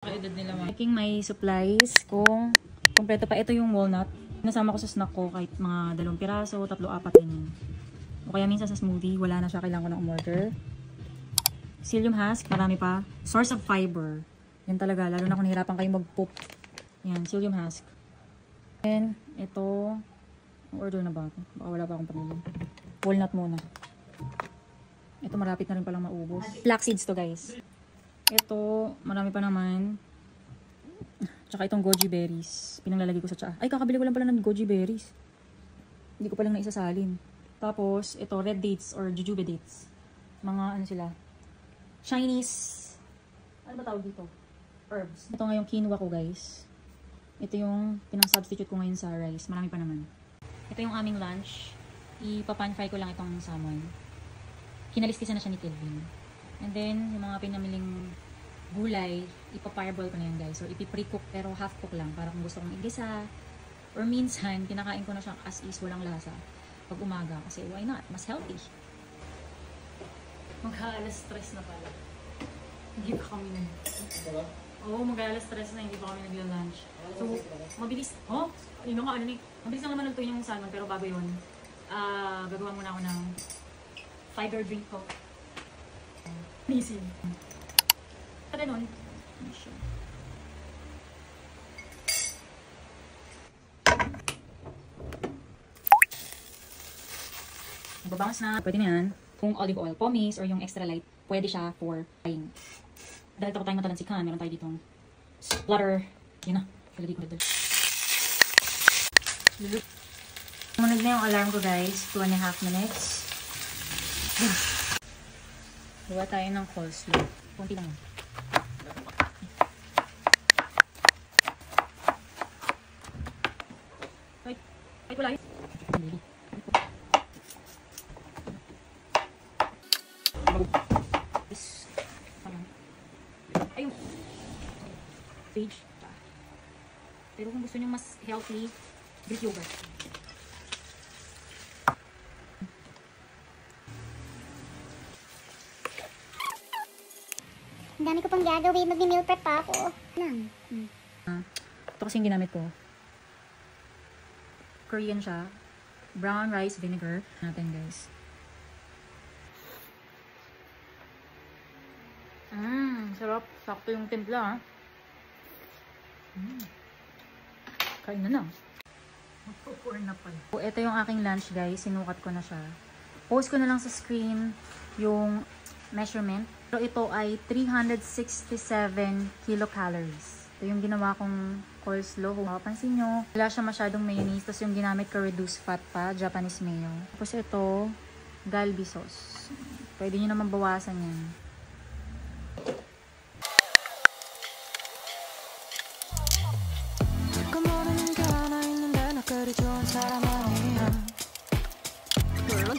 Edad nila mga. Checking my supplies kung kompleto pa. Ito yung walnut. Nasama ko sa snack ko kahit mga 2 piraso, 3, 4 yun. O kaya minsan sa smoothie, wala na siya. Kailangan ko na umorder. Psyllium husk, marami pa. Source of fiber. Yan talaga, lalo na kung nahirapan kayo mag-poop. Yan, psyllium husk. And ito, order na ba ako? Baka wala pa akong pamilya. Walnut muna. Ito marapit na rin palang maubos. Flax seeds to guys. Ito, marami pa naman. Tsaka itong goji berries. Pinanglalagay ko sa tsaa. Ay, kakabili ko lang pala ng goji berries. Hindi ko palang naisasalin. Tapos, ito, red dates or jujube dates. Mga ano sila. Chinese. Ano ba tawag dito? Herbs. Ito nga yung quinoa ko guys. Ito yung pinang-substitute ko ngayon sa rice. Marami pa naman. Ito yung aming lunch. Ipapan-fry ko lang itong salmon. Kinalistisan na siya ni Kelvin. And then, yung mga pinamiling gulay, ipa-fireball ko na yan guys. Or ipi-pre-cook pero half-cook lang. Para kung gusto kong igisa. Or minsan, kinakain ko na siya as is, walang lasa. Pag umaga. Kasi why not? Mas healthy. Mag-alas stress na pala. Hindi pa kami na. Oo, mag-alas stress na. Hindi pa kami nagla-lunch. So, mabilis. Oh, yun nga, ano ni. Mabilis lang naman nagtuyo yung salmon. Pero bago yun, gagawa muna ako ng fiber drink ko. Amazing. Pag ganun, babangas na. Pwede na yan. Kung olive oil, pomace, or yung extra light, pwede siya for frying. Dahil ito tayong matalansikan, meron tayo ditong splatter. Yun na. Palagay ko dito. Sumunod na yung alarm ko guys. 2.5 minutes. Gawa tayo ng coleslaw. Kunti lang. Wait wala yun. Ayun. Page. Pero kung gusto nyo mas healthy, Greek yogurt. Ang dami ko pang gagawin. Mag-meal prep pa ako. Ito kasi yung ginamit ko. Korean siya. Brown rice vinegar. Natin guys. Sarap. Sakto yung timpla. Kain na na. Magpo-pour na pala. Ito yung aking lunch guys. Sinukat ko na siya. Post ko na lang sa screen yung measurement. Pero ito ay 367 kilocalories. Ito yung ginawa kong coleslaw. Kung mapapansin nyo, wala siya masyadong mayonnaise. Tapos yung ginamit ko reduced fat pa, Japanese mayo. Tapos ito, galbi sauce. Pwede nyo naman bawasan yan. 좋은 사람 아니야. 물론